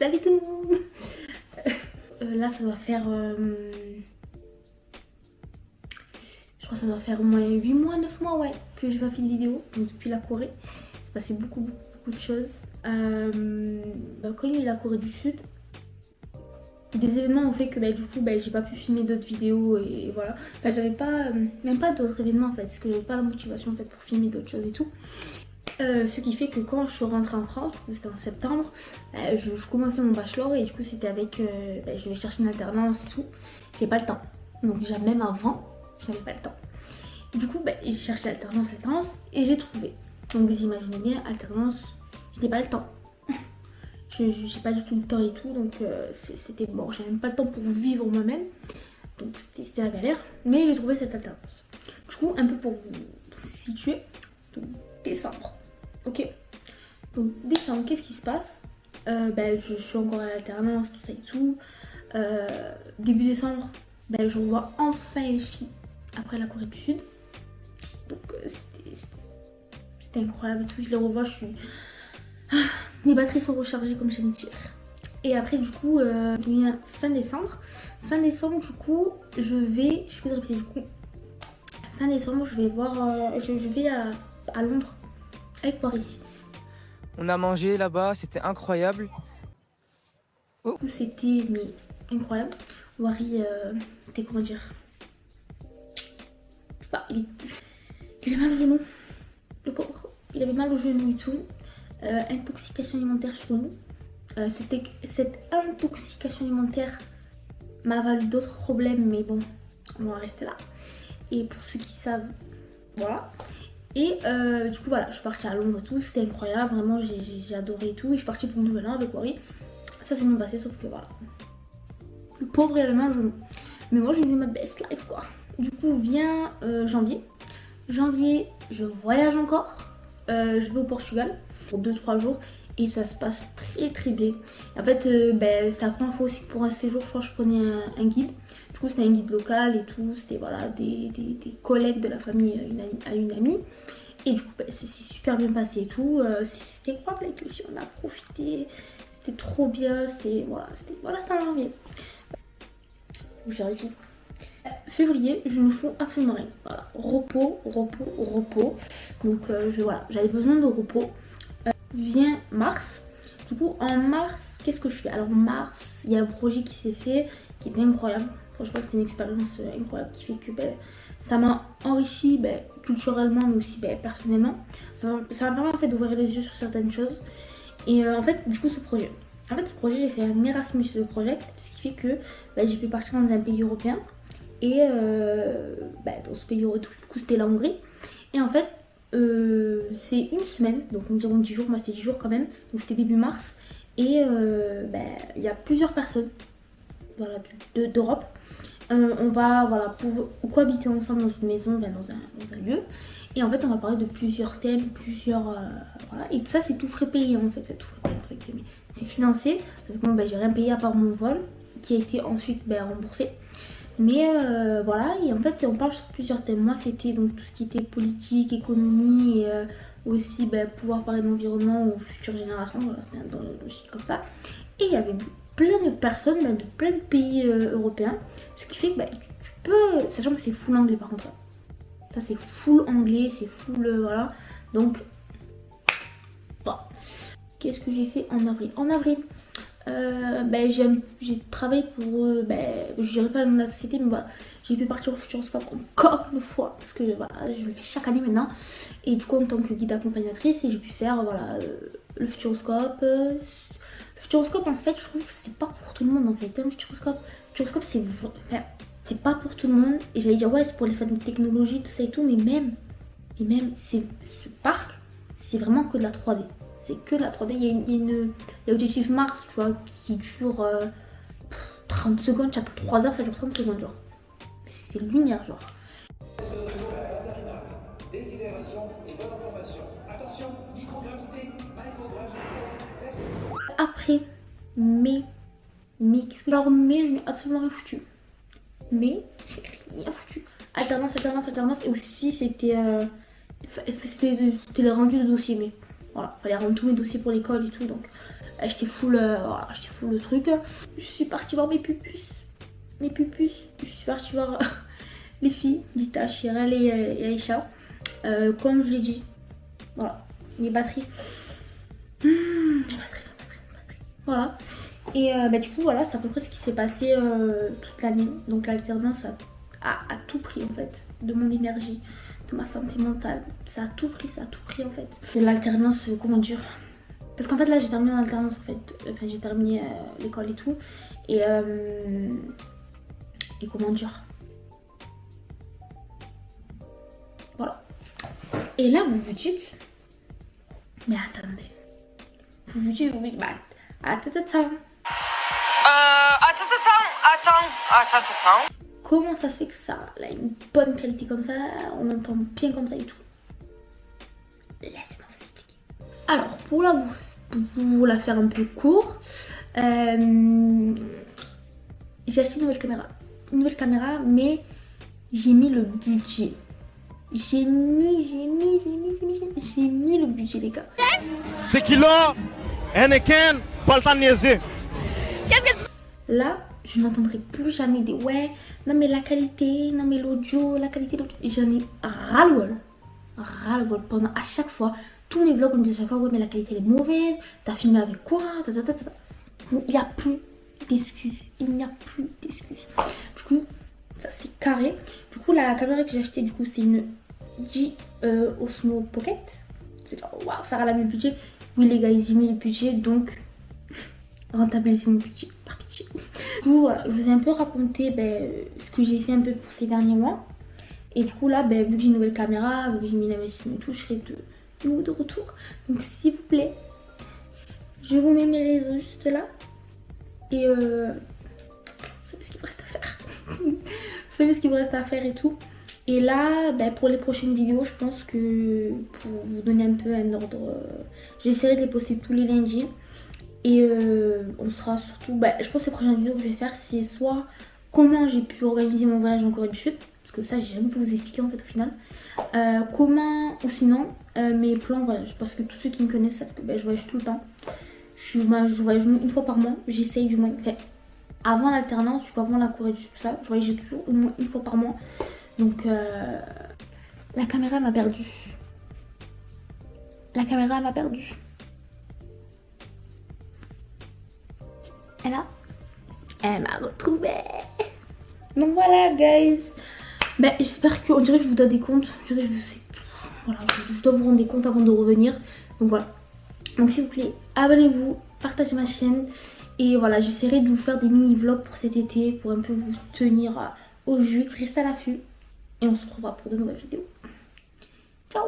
Salut tout le monde. Là ça doit faire... je crois que ça doit faire au moins 8 mois, 9 mois ouais, que j'ai pas fait de vidéo. Donc depuis la Corée, c'est passé beaucoup de choses. Quand il y a eu la Corée du Sud, des événements ont fait que du coup j'ai pas pu filmer d'autres vidéos et voilà. J'avais pas, même pas d'autres événements en fait, parce que j'avais pas la motivation en fait pour filmer d'autres choses et tout. Ce qui fait que quand je suis rentrée en France, du coup c'était en septembre, je commençais mon bachelor et du coup c'était avec, je devais chercher une alternance et tout, j'avais pas le temps. Donc déjà même avant, je n'avais pas le temps. Du coup j'ai cherché alternance et j'ai trouvé. Donc vous imaginez bien, alternance, je n'ai pas le temps. J'ai pas du tout le temps et tout, donc c'était bon, j'avais même pas le temps pour vivre moi-même. Donc c'était la galère, mais j'ai trouvé cette alternance. Du coup, un peu pour vous situer, donc décembre. Ok, donc décembre, qu'est-ce qui se passe? Je suis encore à l'alternance, tout ça et tout. Début décembre, je revois enfin les filles après la Corée du Sud. Donc c'était incroyable et tout, je les revois, je suis... mes batteries sont rechargées comme j'aime dire. Et après du coup, vient fin décembre. Fin décembre du coup, je vais répéter du coup. Fin décembre, je vais voir, je vais à Londres avec Paris. On a mangé là-bas, c'était incroyable. Oh. C'était incroyable. Wari, c'était comment dire, il avait mal au genou, le pauvre. Il avait mal au genou et tout. Intoxication alimentaire sur nous. Cette intoxication alimentaire m'a valu d'autres problèmes, mais bon, on va rester là. Et pour ceux qui savent, voilà. Et du coup voilà, je suis partie à Londres et tout, c'était incroyable, vraiment j'ai adoré et tout. Et je suis partie pour le nouvel an avec Wari. Ça s'est bien passé, sauf que voilà, le pauvre il avait mal au genou. Mais moi j'ai eu ma best life quoi. Du coup vient janvier. Janvier, je voyage encore. Je vais au Portugal pour 2-3 jours. Et ça se passe très bien. En fait, c'est la première fois aussi que pour un séjour, je crois que je prenais un guide. Du coup, c'était un guide local et tout. C'était voilà, des collègues de la famille à une amie. Et du coup, c'est super bien passé et tout. C'était incroyable avec les filles, on a profité. C'était trop bien. C'était en janvier. Je vérifie. Février, je ne fous absolument rien. Voilà, repos. Donc, j'avais besoin de repos. Vient mars. Du coup en mars, qu'est-ce que je fais? Alors mars, il y a un projet qui s'est fait qui était incroyable. Franchement c'était une expérience incroyable qui fait que ça m'a enrichi culturellement mais aussi personnellement. Ça m'a permis en fait d'ouvrir les yeux sur certaines choses. Et en fait du coup ce projet j'ai fait un Erasmus Project, ce qui fait que j'ai pu partir dans un pays européen. Et dans ce pays européen, du coup c'était la Hongrie. Et en fait c'est une semaine, donc environ 10 jours, moi c'était 10 jours quand même, donc c'était début mars. Et il y a plusieurs personnes d'Europe. On va pour cohabiter ensemble dans une maison, dans un lieu. Et en fait on va parler de plusieurs thèmes, et tout ça c'est tout frais payé en fait, tout frais payé, c'est financé. Donc j'ai rien payé à part mon vol qui a été ensuite remboursé. Mais voilà, et en fait on parle sur plusieurs thèmes. Moi c'était donc tout ce qui était politique, économie et aussi pouvoir parler de l'environnement aux futures générations. Voilà, c'était dans le logique comme ça. Et il y avait plein de personnes de plein de pays européens. Ce qui fait que tu peux, sachant que c'est full anglais par contre. Ça c'est full anglais, c'est full voilà. Donc voilà. Qu'est-ce que j'ai fait en avril? En avril, j'ai travaillé pour, je dirais pas le nom de la société, mais voilà, j'ai pu partir au Futuroscope encore une fois, parce que voilà, je le fais chaque année maintenant, et du coup en tant que guide accompagnatrice, et j'ai pu faire le Futuroscope. Le Futuroscope en fait, je trouve que c'est pas pour tout le monde en fait, le Futuroscope c'est pas pour tout le monde, et j'allais dire ouais c'est pour les fans de technologie, tout ça et tout, mais même ce parc, c'est vraiment que de la 3D. C'est que de la 3D. Il y a Objectif Mars, tu vois, qui dure 30 secondes. Chaque 3 heures, ça dure 30 secondes, genre. C'est lunaire, genre. Après, mai, qu'est-ce que... Alors, mai, je n'ai absolument rien foutu. Mais, j'ai rien foutu. Alternance. Et aussi, c'était le rendu de dossier, mais... Voilà, fallait rendre tous mes dossiers pour l'école et tout, donc J'étais full, voilà, j'étais full le truc. Je suis partie voir mes pupus. Je suis partie voir les filles, Dita, Chirel et Aïcha. Comme je l'ai dit, voilà, mes batteries. Mes batteries. Voilà. Et du coup, voilà, c'est à peu près ce qui s'est passé toute l'année. Donc l'alternance a tout pris en fait, de mon énergie, de ma santé mentale. Ça a tout pris en fait. C'est l'alternance, comment dire. Parce qu'en fait là j'ai terminé mon alternance en fait. Enfin j'ai terminé l'école et tout. Et comment dire. Voilà. Et là vous vous dites, mais attendez. Vous vous dites, bah, attends. Comment ça se fait que ça a une bonne qualité comme ça, on entend bien comme ça et tout. Laissez-moi vous expliquer. Alors, pour vous la faire un peu court, j'ai acheté une nouvelle caméra, mais j'ai mis le budget. J'ai mis le budget, les gars. Tequila, Heineken, pas le temps de niaiser. Là, je n'entendrai plus jamais des ouais, non mais la qualité, non mais l'audio, la qualité de l'audio. J'en ai ras-le-bol pendant à chaque fois. Tous mes vlogs, on me dit à chaque fois, ouais, mais la qualité elle est mauvaise, t'as filmé avec quoi, Il n'y a plus d'excuses. Du coup, ça c'est carré. Du coup, la caméra que j'ai achetée, du coup, c'est une G Osmo Pocket. C'est genre, waouh, ça râle le budget. Oui, les gars, ils ont mis le budget, donc rentabiliser mon budget, par pitié. Du coup, voilà, je vous ai un peu raconté ce que j'ai fait un peu pour ces derniers mois. Et du coup, là, vu que j'ai une nouvelle caméra, vu que j'ai mis l'investissement et tout, je serai de retour. Donc, s'il vous plaît, je vous mets mes réseaux juste là. Et vous savez ce qu'il me reste à faire. Vous savez ce qu'il me reste à faire et tout. Et là, pour les prochaines vidéos, je pense que pour vous donner un peu un ordre, j'essaierai de les poster tous les lundis. Et on sera surtout, je pense que les prochaines vidéos que je vais faire, c'est soit comment j'ai pu organiser mon voyage en Corée du Sud, parce que ça j'ai jamais pu vous expliquer en fait au final. Comment, ou sinon mes plans voyage, parce que tous ceux qui me connaissent savent que je voyage tout le temps. Je voyage une fois par mois, j'essaye du moins. Enfin, avant l'alternance, avant la Corée du Sud, tout ça, je voyageais toujours au moins une fois par mois. Donc la caméra m'a perdu. Elle m'a retrouvée. Donc voilà, guys. J'espère que, on dirait que je vous donne des comptes. Je dois vous rendre des comptes avant de revenir. Donc voilà. Donc s'il vous plaît, abonnez-vous, partagez ma chaîne. Et voilà, j'essaierai de vous faire des mini-vlogs pour cet été, pour un peu vous tenir au jus. Restez à l'affût. Et on se retrouvera pour de nouvelles vidéos. Ciao.